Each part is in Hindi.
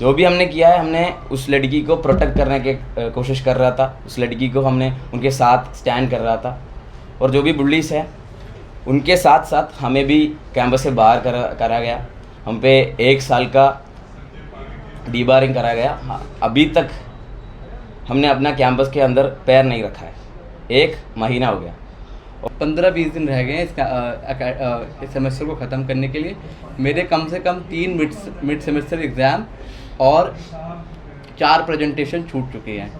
जो भी हमने किया है, हमने उस लड़की को प्रोटेक्ट करने की कोशिश कर रहा था, उस लड़की को हमने उनके साथ स्टैंड कर रहा था। और जो भी बुलीज है उनके साथ साथ हमें भी कैंपस से बाहर करा गया। हम पे 1 साल का डीबारिंग करा गया। हाँ, अभी तक हमने अपना कैंपस के अंदर पैर नहीं रखा है, 1 महीना हो गया। 15-20 दिन रह गए हैं इस सेमेस्टर को ख़त्म करने के लिए। मेरे कम से कम 3 मिड सेमेस्टर एग्ज़ाम और 4 प्रेजेंटेशन छूट चुके हैं,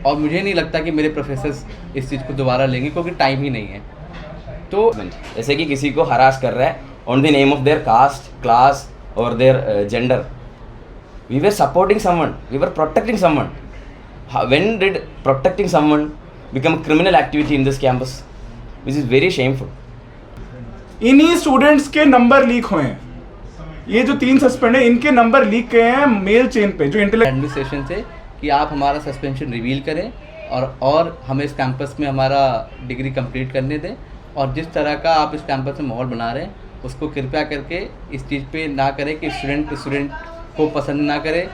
और मुझे नहीं लगता कि मेरे प्रोफेसर्स इस चीज़ को दोबारा लेंगे, क्योंकि टाइम ही नहीं है। तो जैसे कि किसी को हरास कर रहा है on the name of their caste, class और their gender, we were supporting someone, we were protecting someone. When did protecting someone become criminal activity in this campus, which is very shameful. इन्हीं स्टूडेंट्स के नंबर लीक हुए हैं। ये जो 3 सस्पेंड है, इनके नंबर लीक गए हैं मेल चेन पे, जो एडमिनिस्ट्रेशन से कि आप हमारा सस्पेंशन रिवील करें और हमें इस कैंपस में हमारा डिग्री कंप्लीट करने दें, और जिस तरह का आप इस कैंपस में माहौल बना रहे हैं उसको कृपया करके इस चीज़ पे ना करें कि स्टूडेंट को पसंद ना करे।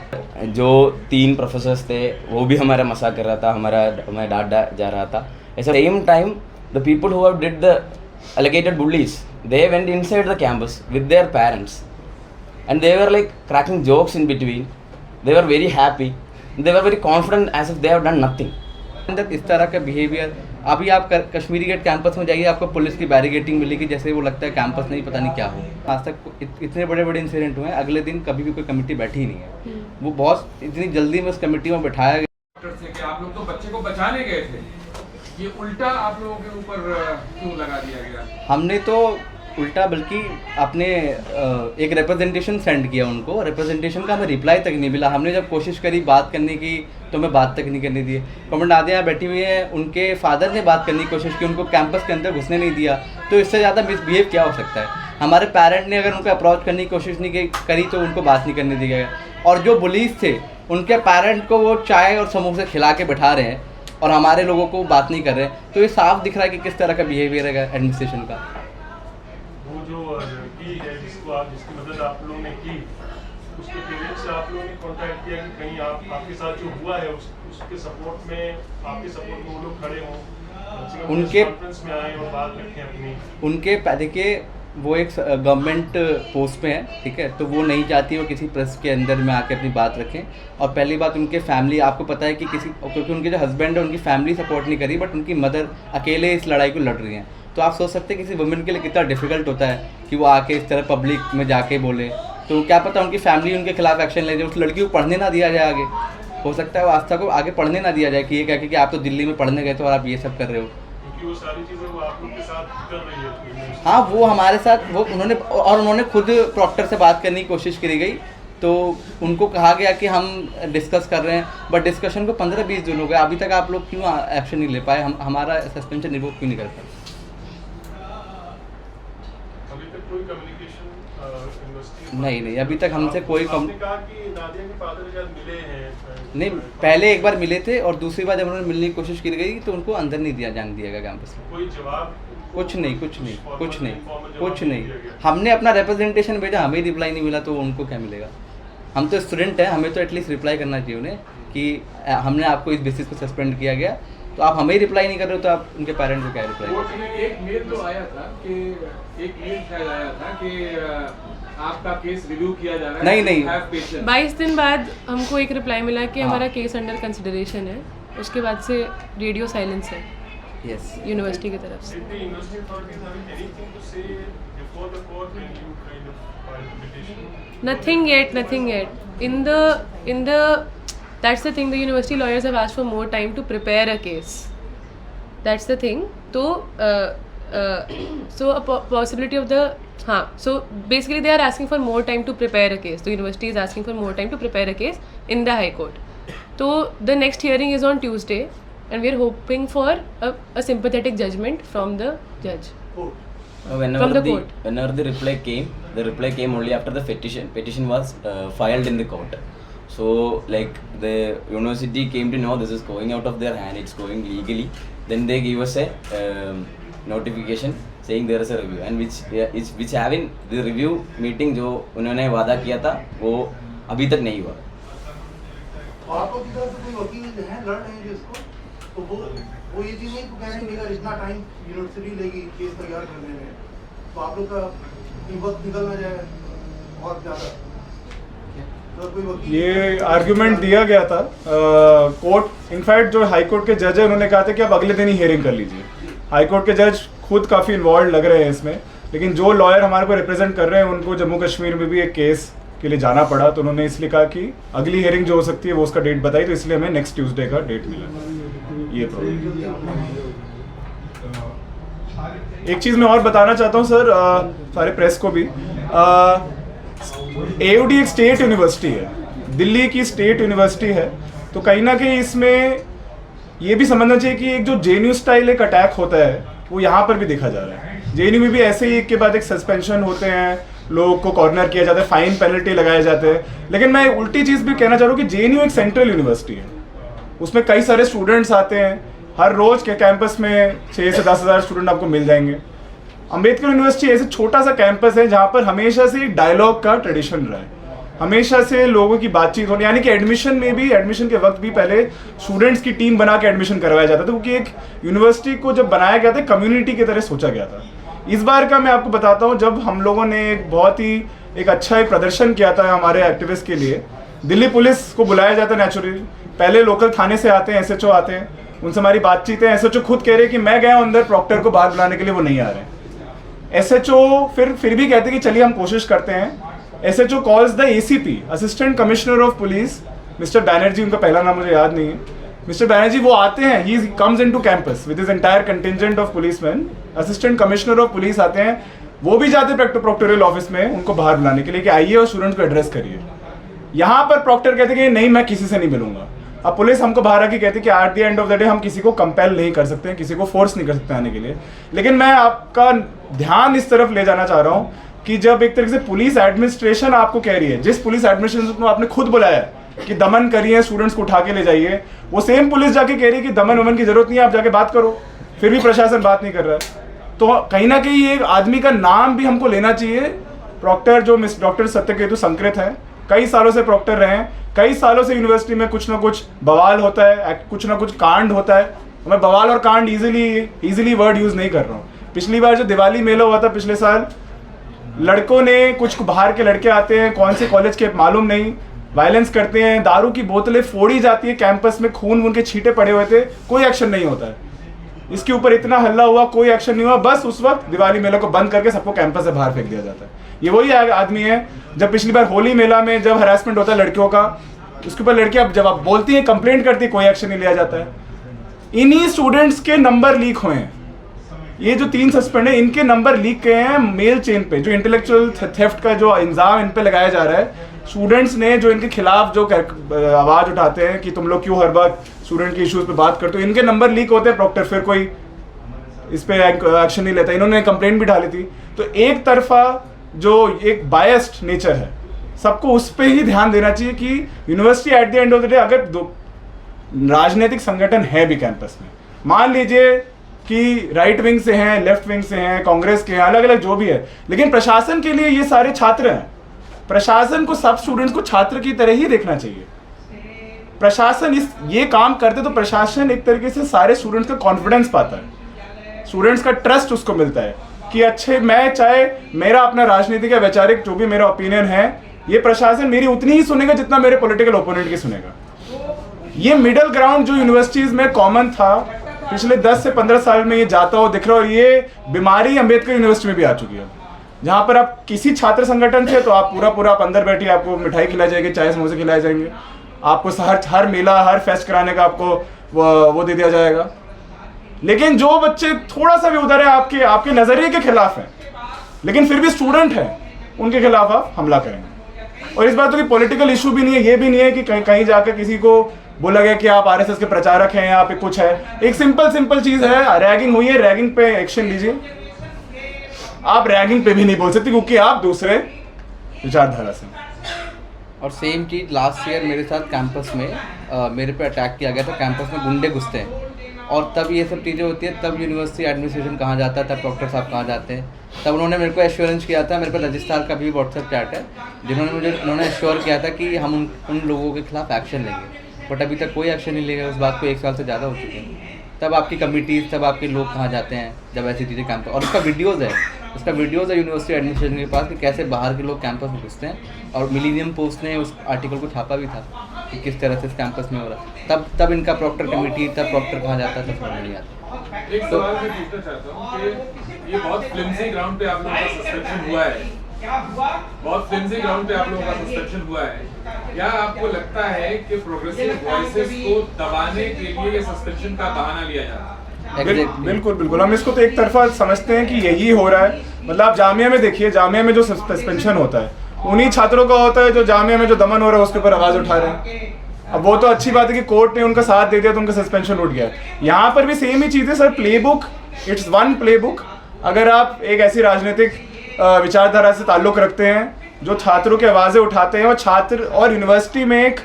जो 3 प्रोफेसर्स थे वो भी हमारा मजाक कर रहा था, हमें डांटा जा रहा था। At the same time the people who have did the alleged bullies, they went inside the campus with their parents and they were like cracking jokes in between. They were very happy, they were very confident as if they have done nothing. अंदर इस तरह का बिहेवियर, अभी आप कश्मीरी गेट कैंपस में जाइए, आपको पुलिस की बैरिकेटिंग मिलेगी, जैसे वो लगता है कैंपस नहीं पता नहीं क्या हो। आज तक इतने बड़े बड़े इंसिडेंट हुए हैं, अगले दिन कभी भी कोई कमेटी बैठी ही नहीं है। वो बहुत इतनी जल्दी में उस कमेटी में बैठाया गया। आप लोग तो बच्चे को बचाने गए थे, ये उल्टा आप लोगों के ऊपर क्यों लगा दिया गया? हमने तो उल्टा बल्कि अपने एक रिप्रेजेंटेशन सेंड किया उनको, रिप्रेजेंटेशन का हमें रिप्लाई तक नहीं मिला। हमने जब कोशिश करी बात करने की तो हमें बात तक नहीं करने दिए। कमेंट आते यहाँ बैठी हुई हैं, उनके फादर ने बात करने की कोशिश की, उनको कैंपस के अंदर घुसने नहीं दिया। तो इससे ज़्यादा मिसबिहेव क्या हो सकता है? हमारे पेरेंट ने अगर उनको अप्रोच करने की कोशिश नहीं करी तो उनको बात नहीं करने दिया गया। और जो पुलिस थे उनके पेरेंट को वो चाय और समोसे खिला के बैठा रहे हैं और हमारे लोगों को बात नहीं कर रहे हैं, तो ये साफ दिख रहा है कि किस तरह का बिहेवियर है एडमिनिस्ट्रेशन का। वो जो लड़की है जिसकी मदद आप लोगों ने की, उसके पेरेंट्स से आप लोगों ने कांटेक्ट किया कि कहीं आपके साथ जो हुआ है उसके सपोर्ट में, आपके सपोर्ट में वो लोग खड़े हों, उनके कॉन्फ्रेंस में आए और बात रखें अपनी? उनके देखिए वो एक गवर्नमेंट पोस्ट पे है, ठीक है, तो वो नहीं चाहती वो किसी प्रेस के अंदर में आके अपनी बात रखें। और पहली बात, उनके फैमिली, आपको पता है कि क्योंकि उनके जो हस्बैंड है उनकी फैमिली सपोर्ट नहीं करी, बट उनकी मदर अकेले इस लड़ाई को लड़ रही हैं। तो आप सोच सकते हैं किसी वुमेन के लिए कितना डिफिकल्ट होता है कि वो आके इस तरह पब्लिक में जाके बोले। तो क्या पता उनकी फैमिली उनके खिलाफ एक्शन ले जाए, उस लड़की को पढ़ने ना दिया जाए आगे। हो सकता है वो आस्था को आगे पढ़ने ना दिया जाए कि ये क्या कि आप तो दिल्ली में पढ़ने गए थे और आप ये सब कर रहे हो। वो सारी चीजें वो आप लोग के साथ कर रही है। हाँ, वो हमारे साथ उन्होंने खुद प्रॉक्टर से बात करने की कोशिश करी गई, तो उनको कहा गया कि हम डिस्कस कर रहे हैं, बट डिस्कशन को 15-20 दिन हो गए, अभी तक आप लोग क्यों एक्शन नहीं ले पाए? हमारा सस्पेंशन रिवोक क्यों नहीं कर पाए? अभी तक कोई कम्युनिकेशन नहीं, अभी तक हमसे कोई आपने कहा कि नादिया के फादर शायद मिले हैं। नहीं, पहले एक बार मिले थे और दूसरी बार जब उन्होंने मिलने की कोशिश की गई तो उनको अंदर नहीं जाने दिया गया कैंपस में। कोई जवाब? कुछ नहीं। हमने अपना रिप्रेजेंटेशन भेजा, हमें रिप्लाई नहीं मिला, तो उनको क्या मिलेगा? हम तो स्टूडेंट हैं, हमें तो एटलीस्ट रिप्लाई करना चाहिए उन्हें कि हमने आपको इस बेसिस पे सस्पेंड किया गया। तो आप हमें ही रिप्लाई नहीं कर रहे हो तो आप उनके पेरेंट्स को क्या रिप्लाई? एक मेल तो आया था कि आपका केस रिव्यू किया जा रहा है। नहीं 22 दिन बाद हमको एक रिप्लाई मिला कि हमारा केस अंडर कंसिडरेशन है। उसके बाद से रेडियो साइलेंस है यस यूनिवर्सिटी की तरफ से। Nothing yet. In the that's the thing. The university lawyers have asked for more time to prepare a case. That's the thing. So a possibility of the so basically they are asking for more time to prepare a case. The university is asking for more time to prepare a case in the High Court. So the next hearing is on Tuesday, and we are hoping for a sympathetic judgment from the judge. Whenever the reply came only after the petition was filed in the court. So like the university came to know this is going out of their hand, it's going legally. Then they give us a notification saying there is a review, and which having the review meeting जो उन्होंने वादा किया था वो अभी तक नहीं हुआ। आप लोग की तरफ से कोई वकील हैं लड़ रहे हैं जिसको, तो वो ये चीज़ नहीं कह रहे हैं कि इतना टाइम यूनिवर्सिटी लेगी केस तैयार करने में, तो आप लोग का वक्त निकल ना जाए और ज़्यादा। तो कोई वकील ये आर्ग्यूमेंट दिया गया था कोर्ट, इनफैक्ट जो हाई कोर्ट के जज है उन्होंने कहा था कि आप अगले दिन ही हियरिंग कर लीजिए। हाई कोर्ट के जज खुद काफ़ी इन्वॉल्व लग रहे हैं इसमें, लेकिन जो लॉयर हमारे को रिप्रेजेंट कर रहे हैं उनको जम्मू कश्मीर में भी एक केस के लिए जाना पड़ा, तो उन्होंने इसलिए कहा कि अगली हियरिंग जो हो सकती है वो उसका डेट बताई, तो इसलिए हमें नेक्स्ट ट्यूसडे का डेट मिला। ये प्रॉब्लम। एक चीज़ मैं और बताना चाहता हूँ सर, सारे प्रेस को भी, AUD एक स्टेट यूनिवर्सिटी है, दिल्ली की स्टेट यूनिवर्सिटी है, तो कहीं ना कहीं इसमें ये भी समझना चाहिए कि एक जो JNU स्टाइल एक अटैक होता है वो यहाँ पर भी देखा जा रहा है। JNU में भी ऐसे ही एक के बाद एक सस्पेंशन होते हैं, लोगों को कॉर्नर किया जाता है, फाइन पेनल्टी लगाए जाते हैं, लेकिन मैं उल्टी चीज़ भी कहना चाह रहा हूँ कि JNU एक सेंट्रल यूनिवर्सिटी है, उसमें कई सारे स्टूडेंट्स आते हैं, हर रोज़ के कैंपस में 6 से 10 हज़ार स्टूडेंट आपको मिल जाएंगे। अम्बेडकर यूनिवर्सिटी ऐसे छोटा सा कैंपस है जहाँ पर हमेशा से डायलॉग का ट्रेडिशन रहा है, हमेशा से लोगों की बातचीत होनी, यानी कि एडमिशन के वक्त भी पहले स्टूडेंट्स की टीम बना के एडमिशन करवाया जाता था, क्योंकि एक यूनिवर्सिटी को जब बनाया गया था कम्युनिटी की तरह सोचा गया था। इस बार का मैं आपको बताता हूँ, जब हम लोगों ने एक बहुत ही एक अच्छा एक प्रदर्शन किया था हमारे एक्टिविस्ट के लिए, दिल्ली पुलिस को बुलाया जाता है नेचुरली, पहले लोकल थाने से आते हैं, SHO आते हैं, उनसे हमारी बातचीत है, SHO खुद कह रहे हैं कि मैं गया हूँ अंदर प्रॉक्टर को बाहर बुलाने के लिए, वो नहीं आ रहे हैं। SHO फिर भी कहते हैं कि चलिए हम कोशिश करते हैं। SHO calls the ACP, assistant commissioner of police, mister Banerjee, उनका पहला नाम मुझे याद नहीं है, मिस्टर बैनर्जी, वो आते हैं, he comes into campus with his entire contingent of policeman, assistant commissioner of police आते हैं, वो भी जाते हैं प्रोक्टोरियल ऑफिस में उनको बाहर बुलाने के लिए कि आइए और स्टूडेंट को एड्रेस करिए। यहाँ पर प्रॉक्टर कहते हैं कि नहीं, मैं किसी से नहीं मिलूंगा। अब पुलिस हमको बाहर आके कहती है कि at the end of the day हम किसी को कंपेल नहीं कर सकते हैं, किसी को फोर्स नहीं कर सकते आने के लिए। लेकिन मैं आपका ध्यान इस तरफ ले जाना चाह रहा हूँ कि जब एक तरीके से पुलिस एडमिनिस्ट्रेशन आपको कह रही है, जिस पुलिस एडमिनिस्ट्रेशन को आपने खुद बुलाया है कि दमन करिए, स्टूडेंट्स को उठा के ले जाइए, वो सेम पुलिस जाके कह रही है कि दमन वमन की जरूरत नहीं है, आप जाके बात करो, फिर भी प्रशासन बात नहीं कर रहा है। तो कहीं ना कहीं एक आदमी का नाम भी हमको लेना चाहिए, प्रॉक्टर जो डॉक्टर सत्यकेतु संकृत है, कई सालों से प्रॉक्टर रहे हैं, कई सालों से यूनिवर्सिटी में कुछ ना कुछ बवाल होता है, कुछ ना कुछ कांड होता है। मैं बवाल और कांड इजीली वर्ड यूज नहीं कर रहा हूँ। पिछली बार जो दिवाली मेला हुआ था पिछले साल, लड़कों ने, कुछ बाहर के लड़के आते हैं, कौन से कॉलेज के मालूम नहीं, वायलेंस करते हैं, दारू की बोतलें फोड़ी जाती है कैंपस में, खून उनके छींटे पड़े हुए थे, कोई एक्शन नहीं होता है। इसके ऊपर इतना हल्ला हुआ, कोई एक्शन नहीं हुआ, बस उस वक्त दिवाली मेला को बंद करके सबको कैंपस से बाहर फेंक दिया जाता है। ये वही आदमी है जब पिछली बार होली मेला में जब हरासमेंट होता है लड़कियों का, उसके ऊपर लड़कियां जब आप बोलती हैं, कंप्लेंट करती है, कोई एक्शन नहीं लिया जाता है। इन्हीं स्टूडेंट्स के नंबर लीक हुए हैं, ये जो 3 सस्पेंड है इनके नंबर लीक गए हैं मेल चेन पे, जो इंटेलेक्चुअल थेफ्ट का जो इल्जाम इन पे लगाया जा रहा है, स्टूडेंट्स ने जो इनके खिलाफ जो आवाज उठाते हैं कि तुम लोग क्यों हर बार स्टूडेंट के इश्यूज पे बात करते हो, इनके नंबर लीक होते हैं, प्रॉक्टर फिर कोई इस पे एक्शन नहीं लेता। इन्होंने कंप्लेंट भी डाली थी। तो एक तरफा जो एक बायस्ड नेचर है, सबको उस पर ही ध्यान देना चाहिए कि university at the end of the day, अगर राजनीतिक संगठन है भी कैंपस में, मान लीजिए कि राइट विंग से हैं, लेफ्ट विंग से हैं, कांग्रेस के हैं, अलग अलग जो भी है, लेकिन प्रशासन के लिए ये सारे छात्र हैं। प्रशासन को सब स्टूडेंट्स को छात्र की तरह ही देखना चाहिए। प्रशासन ये काम करते तो प्रशासन एक तरीके से सारे स्टूडेंट्स का कॉन्फिडेंस पाता है, स्टूडेंट्स का ट्रस्ट उसको मिलता है कि अच्छे, मैं चाहे मेरा अपना राजनीतिक या वैचारिक जो भी मेरा ओपिनियन है, ये प्रशासन मेरी उतनी ही सुनेगा जितना मेरे पॉलिटिकल ओपोनेंट की सुनेगा। ये मिडिल ग्राउंड जो यूनिवर्सिटीज में कॉमन था, पिछले 10 से 15 साल में ये जाता हो दिख रहा है, और ये बीमारी अम्बेडकर यूनिवर्सिटी में भी आ चुकी है, जहाँ पर आप किसी छात्र संगठन से तो आप पूरा आप अंदर बैठिए, आपको मिठाई खिलाई जाएगी, चाय समोसे खिलाए जाएंगे, आपको हर मेला, हर फेस्ट कराने का आपको वो दे दिया जाएगा। लेकिन जो बच्चे थोड़ा सा भी उधर है, आपके नजरिए के खिलाफ हैं, लेकिन फिर भी स्टूडेंट हैं, उनके खिलाफ आप हमला करेंगे। और इस बार तो कोई पॉलिटिकल इशू भी नहीं है, ये भी नहीं है कि कहीं जाकर किसी को बोला गया कि आप आरएसएस के प्रचारक हैं, यहाँ पे कुछ है। एक सिंपल चीज है, रैगिंग हुई है, रैगिंग पे एक्शन लीजिए। आप रैगिंग पे भी नहीं बोल सकते क्योंकि आप दूसरे विचारधारा से। और सेम चीज लास्ट ईयर मेरे साथ कैंपस में मेरे पे अटैक किया गया था। कैंपस में गुंडे घुसते हैं, और तब ये सब चीज़ें होती है, तब यूनिवर्सिटी एडमिनिस्ट्रेशन कहाँ जाता है, तब डॉक्टर साहब कहाँ जाते हैं। तब उन्होंने मेरे को एश्योरेंस किया था, मेरे पे रजिस्ट्रार का भी व्हाट्सएप चैट है, उन्होंने एश्योर किया था कि हम उन लोगों के खिलाफ एक्शन लेंगे, बट अभी तक कोई एक्शन नहीं लेगा। उस बात को 1 साल से ज़्यादा हो चुके हैं। तब आपकी कमिटीज़, तब आपके लोग कहाँ जाते हैं जब ऐसी चीज़ें कैंपस, और उसका वीडियोज़ है यूनिवर्सिटी एडमिनिस्ट्रेशन के पास कि कैसे बाहर के लोग कैंपस में घुसते हैं। और मिलीनियम पोस्ट ने उस आर्टिकल को छापा भी था कि किस तरह से इस कैंपस में हो रहा है। तब इनका प्रॉक्टर कमेटी, तब प्रॉक्टर कहाँ जाता है, तब समझ नहीं आता। एक सवाल मैं पूछना चाहता हूँ कि ये बहुत फ्लिम्सी ग्राउंड पे आप लोगों का सस्पेंशन हुआ है, बहुत फ्लिम्सी ग्राउंड पे आप लोगों का सस्पेंशन हुआ है। क्या आपको लगता है कि प्रोग्रेसिव वॉइसेस को दबाने के लिए ये सस्पेंशन का बहाना लिया जाता है? बिल्कुल बिल्कुल, हम इसको तो एक तरफा समझते हैं कि यही हो रहा है। मतलब आप जामिया में देखिए, जामिया में जो सस्पेंशन होता है उन्हीं छात्रों का होता है जो जामिया में जो दमन हो रहा है उसके ऊपर आवाज़ उठा रहे हैं। अब वो तो अच्छी बात है कि कोर्ट ने उनका साथ दे दिया तो उनका सस्पेंशन उठ गया। यहाँ पर भी सेम ही चीज़ है sir, play book, it's one play book. अगर आप एक ऐसी राजनीतिक विचारधारा से ताल्लुक़ रखते हैं जो छात्रों की आवाज़ें उठाते हैं, और छात्र और यूनिवर्सिटी में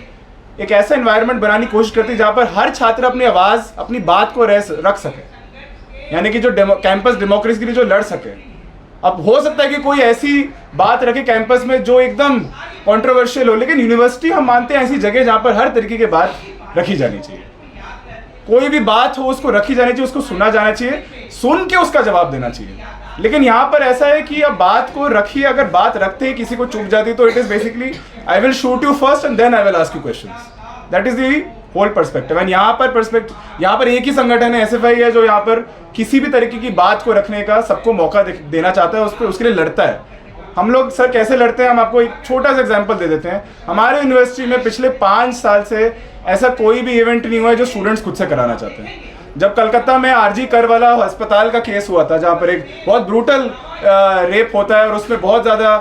एक ऐसा एनवायरनमेंट बनाने की कोशिश करती है जहाँ पर हर छात्र अपनी आवाज़, अपनी बात को रख सके, यानी कि जो कैंपस डेमोक्रेसी के लिए जो लड़ सके। अब हो सकता है कि कोई ऐसी बात रखे कैंपस में जो एकदम कंट्रोवर्शियल हो, लेकिन यूनिवर्सिटी हम मानते हैं ऐसी जगह जहाँ पर हर तरीके की बात रखी जानी चाहिए। कोई भी बात हो उसको रखी जानी चाहिए, उसको सुना जाना चाहिए, सुन के उसका जवाब देना चाहिए। लेकिन यहाँ पर ऐसा है कि अब बात को रखिए, अगर बात रखते ही किसी को चुप जाती तो it is basically I will shoot you first and then I will ask you questions. That is the whole perspective. And यहाँ पर एक ही संगठन है, एसएफआई है, जो यहाँ पर किसी भी तरीके की बात को रखने का सबको मौका देना चाहता है, उसके लिए लड़ता है। हम लोग सर कैसे लड़ते हैं, हम आपको एक छोटा सा एग्जांपल दे देते हैं। हमारे यूनिवर्सिटी में पिछले 5 साल से ऐसा कोई भी इवेंट नहीं हुआ है जो स्टूडेंट्स खुद से कराना चाहते हैं। जब कलकत्ता में आरजी कर वाला अस्पताल का केस हुआ था, जहाँ पर एक बहुत ब्रूटल रेप होता है और उसमें बहुत ज़्यादा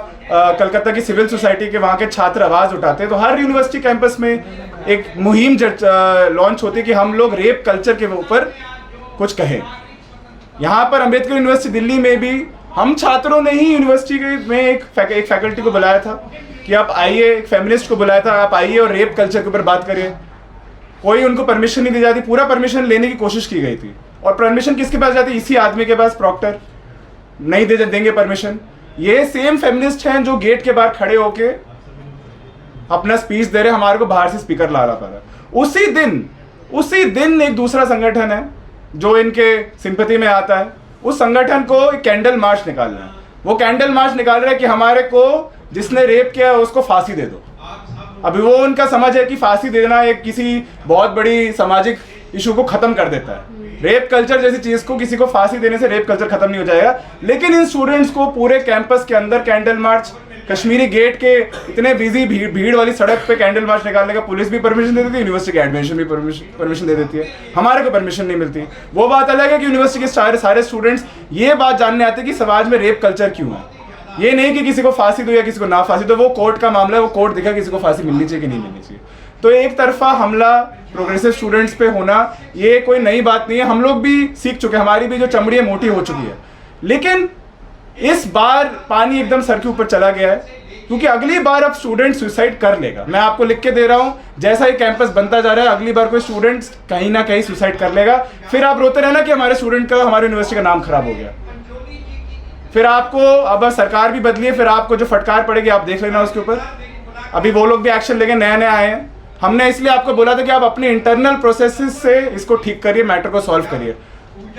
कलकत्ता की सिविल सोसाइटी के वहाँ के छात्र आवाज़ उठाते हैं, तो हर यूनिवर्सिटी कैंपस में एक मुहिम लॉन्च होती है कि हम लोग रेप कल्चर के ऊपर कुछ कहें। यहाँ पर अम्बेडकर यूनिवर्सिटी दिल्ली में भी हम छात्रों ने ही यूनिवर्सिटी में एक फैकल्टी को बुलाया था कि आप आइए, एक फेमिनिस्ट को बुलाया था, आप आइए और रेप कल्चर के ऊपर बात करिए। कोई उनको परमिशन नहीं दी जाती, पूरा परमिशन लेने की कोशिश की गई थी, और परमिशन किसके पास जाती? इसी आदमी के पास, प्रॉक्टर नहीं देंगे परमिशन। ये सेम फेमिनिस्ट हैं जो गेट के बाहर खड़े होके अपना स्पीच दे रहे, हमारे को बाहर से स्पीकर ला पा रहा। उसी दिन एक दूसरा संगठन है जो इनके सिंपैथी में आता है, उस संगठन को एक कैंडल मार्च निकालना है। वो कैंडल मार्च निकाल रहा है कि हमारे को जिसने रेप किया उसको फांसी दे दो। अभी वो उनका समझ है कि फांसी देना एक किसी बहुत बड़ी सामाजिक इशू को खत्म कर देता है। रेप कल्चर जैसी चीज को, किसी को फांसी देने से रेप कल्चर खत्म नहीं हो जाएगा। लेकिन इन स्टूडेंट्स को पूरे कैंपस के अंदर कैंडल मार्च, कश्मीरी गेट के इतने बिजी भीड़ वाली सड़क पे कैंडल मार्च निकालने का पुलिस भी परमिशन दे देती है, यूनिवर्सिटी के एडमिशन भी परमिशन दे देती है, हमारे को परमिशन नहीं मिलती। वो बात अलग है कि यूनिवर्सिटी के सारे स्टूडेंट्स ये बात जानने आते हैं कि समाज में रेप कल्चर क्यों है। ये नहीं कि किसी को फांसी दो या किसी को ना फांसी दो, वो कोर्ट का मामला है, वो कोर्ट दिखा किसी को फांसी मिलनी चाहिए कि नहीं मिलनी चाहिए। तो एक तरफा हमला प्रोग्रेसिव स्टूडेंट्स पे होना ये कोई नई बात नहीं है, हम लोग भी सीख चुके हैं, हमारी भी जो चमड़ी है मोटी हो चुकी है। लेकिन इस बार पानी एकदम सर के ऊपर चला गया है, क्योंकि अगली बार अब स्टूडेंट सुसाइड कर लेगा। मैं आपको लिख के दे रहा हूँ, जैसा ही कैंपस बनता जा रहा है अगली बार कोई स्टूडेंट कहीं ना कहीं सुसाइड कर लेगा। फिर आप रोते रहना कि हमारे स्टूडेंट का, हमारे यूनिवर्सिटी का नाम खराब हो गया। फिर आपको, अब सरकार भी बदली है, फिर आपको जो फटकार पड़ेगी आप देख लेना उसके ऊपर। अभी वो लोग भी एक्शन लेके नए आए हैं। हमने इसलिए आपको बोला था कि आप अपने इंटरनल प्रोसेसेस से इसको ठीक करिए, मैटर को सॉल्व करिए।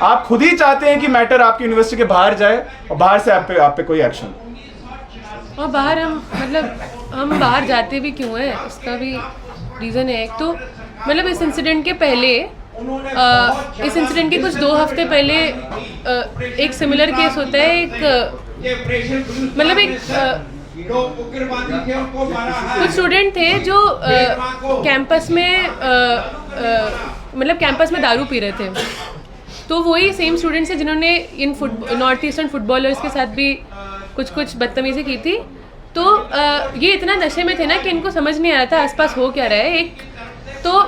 आप खुद ही चाहते हैं कि मैटर आपकी यूनिवर्सिटी के बाहर जाए और बाहर से आप पे कोई एक्शन। और बाहर हम बाहर जाते भी क्यों हैं, इसका भी रीज़न है। एक तो मतलब इस इंसिडेंट के पहले, इस इंसिडेंट के कुछ 2 हफ्ते पहले एक सिमिलर केस होता है। कुछ स्टूडेंट थे जो कैंपस में दारू पी रहे थे। तो वही सेम स्टूडेंट्स हैं जिन्होंने इन नॉर्थ ईस्टर्न फुटबॉलर्स के साथ भी कुछ बदतमीजी की थी। तो ये इतना नशे में थे ना कि इनको समझ नहीं आ रहा था आसपास हो क्या रहा है। एक तो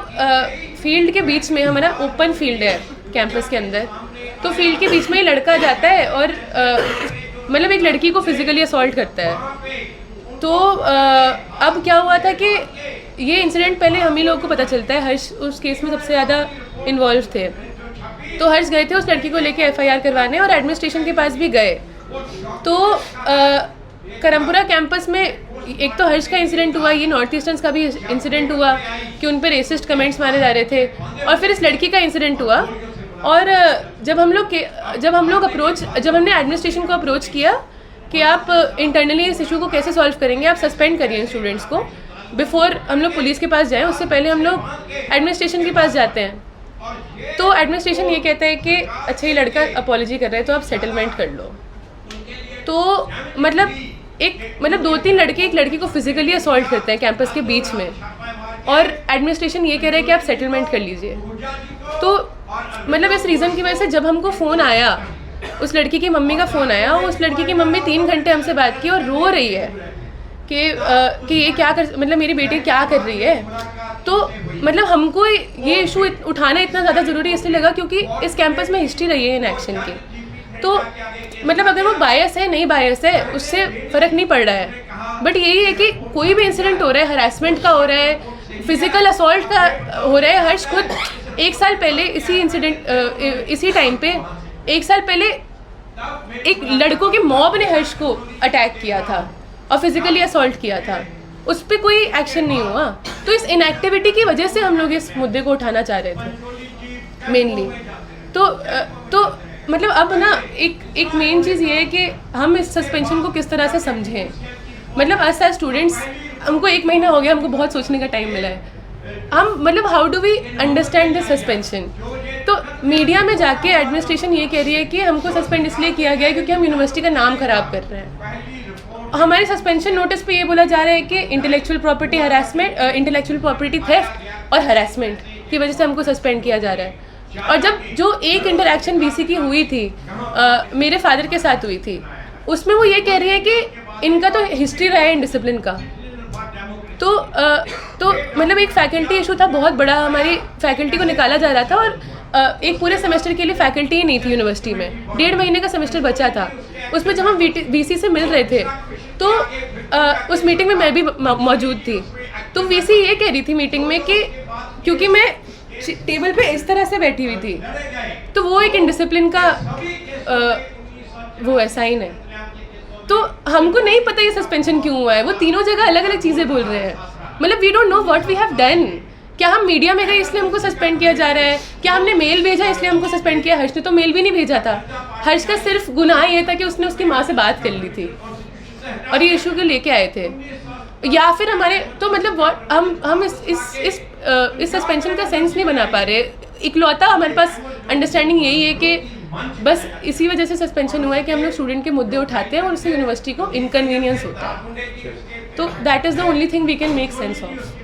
फील्ड के बीच में, हमारा ओपन फील्ड है कैंपस के अंदर, तो फील्ड के बीच में ही लड़का जाता है और मतलब एक लड़की को फिजिकली असॉल्ट करता है। तो अब क्या हुआ था कि ये इंसिडेंट पहले हम ही लोगों को पता चलता है, हर्ष उस केस में सबसे ज़्यादा इन्वॉल्व थे। तो हर्ष गए थे उस लड़की को लेके FIR करवाने और एडमिनिस्ट्रेशन के पास भी गए। तो करमपुरा कैंपस में एक तो हर्ष का इंसिडेंट हुआ, ये नॉर्थ ईस्टर्न्स का भी इंसिडेंट हुआ कि उन पर रेसिस्ट कमेंट्स मारे जा रहे थे, और फिर इस लड़की का इंसिडेंट हुआ। और जब हमने एडमिनिस्ट्रेशन को अप्रोच किया कि आप इंटरनली इस इशू को कैसे सॉल्व करेंगे, आप सस्पेंड करिए स्टूडेंट्स को बिफोर हम लोग पुलिस के पास जाएं, उससे पहले हम लोग एडमिनिस्ट्रेशन के पास जाते हैं। तो एडमिनिस्ट्रेशन ये कहता है कि अच्छा ये लड़का अपॉलॉजी कर रहा है तो आप सेटलमेंट कर लो। तो मतलब 2-3 लड़के एक लड़की को फिजिकली असॉल्ट करते हैं कैंपस के बीच में, और एडमिनिस्ट्रेशन ये कह रहा है कि आप सेटलमेंट कर लीजिए। तो मतलब इस रीज़न की वजह से जब हमको फ़ोन आया, उस लड़की की मम्मी का फ़ोन आया, उस लड़की की मम्मी 3 घंटे हमसे बात की और रो रही है कि ये क्या कर, मतलब मेरी बेटी क्या कर रही है। तो मतलब हमको ये इशू उठाना इतना ज़्यादा ज़रूरी इसलिए लगा क्योंकि इस कैंपस में हिस्ट्री रही है इन एक्शन की। तो मतलब अगर वो बायस है नहीं बायस है उससे फ़र्क नहीं पड़ रहा है, बट यही है कि कोई भी इंसिडेंट हो रहा है, हरासमेंट का हो रहा है, फिजिकल असॉल्ट का हो रहा है। हर्ष खुद 1 साल पहले इसी टाइम पे 1 साल पहले एक लड़कों के मॉब ने हर्ष को अटैक किया था और फिजिकली असॉल्ट किया था, उस पर कोई एक्शन नहीं हुआ। तो इस इनएक्टिविटी की वजह से हम लोग इस मुद्दे को उठाना चाह रहे थे मेनली। तो मतलब अब ना एक मेन चीज़ ये है कि हम इस सस्पेंशन को किस तरह से समझें। मतलब अस एज स्टूडेंट्स हमको 1 महीना हो गया, हमको बहुत सोचने का टाइम मिला है। हम मतलब how do we understand this suspension. तो मीडिया में जाके एडमिनिस्ट्रेशन ये कह रही है कि हमको सस्पेंड इसलिए किया गया है क्योंकि हम यूनिवर्सिटी का नाम ख़राब कर रहे हैं। हमारे सस्पेंशन नोटिस पे ये बोला जा रहा है कि intellectual property harassment, intellectual property theft और हरासमेंट की वजह से हमको सस्पेंड किया जा रहा है। और जब जो एक इंटरेक्शन BC की हुई थी मेरे फादर के साथ हुई थी, उसमें वो ये कह रही है कि इनका तो हिस्ट्री रहा है इंडिसिप्लिन का। तो मतलब एक फैकल्टी इशू था बहुत बड़ा, हमारी फैकल्टी को निकाला जा रहा था और एक पूरे सेमेस्टर के लिए फैकल्टी ही नहीं थी यूनिवर्सिटी में, 1.5 महीने का सेमेस्टर बचा था। उसमें जब हम VC से मिल रहे थे तो उस मीटिंग में मैं भी मौजूद थी। तो VC ये कह रही थी मीटिंग में कि क्योंकि मैं टेबल पे इस तरह से बैठी हुई थी तो वो एक इंडिसिप्लिन का वो है साइन है। तो हमको नहीं पता ये सस्पेंशन क्यों हुआ है, वो तीनों जगह अलग अलग चीज़ें बोल रहे हैं। मतलब we don't know what we have done. क्या हम मीडिया में गए इसलिए हमको सस्पेंड किया जा रहा है? क्या हमने मेल भेजा इसलिए हमको सस्पेंड किया? हर्ष ने तो मेल भी नहीं भेजा था। हर्ष का सिर्फ गुनाह ये था कि उसने उसकी माँ से बात कर ली थी और ये इशू को लेके आए थे। या फिर हमारे तो मतलब हम इस सस्पेंशन का सेंस नहीं बना पा रहे। इकलौता हमारे पास अंडरस्टैंडिंग यही है कि बस इसी वजह से सस्पेंशन हुआ है कि हम लोग स्टूडेंट के मुद्दे उठाते हैं और उससे यूनिवर्सिटी को इनकन्वीनियंस होता है। तो that is the only thing we can make sense of.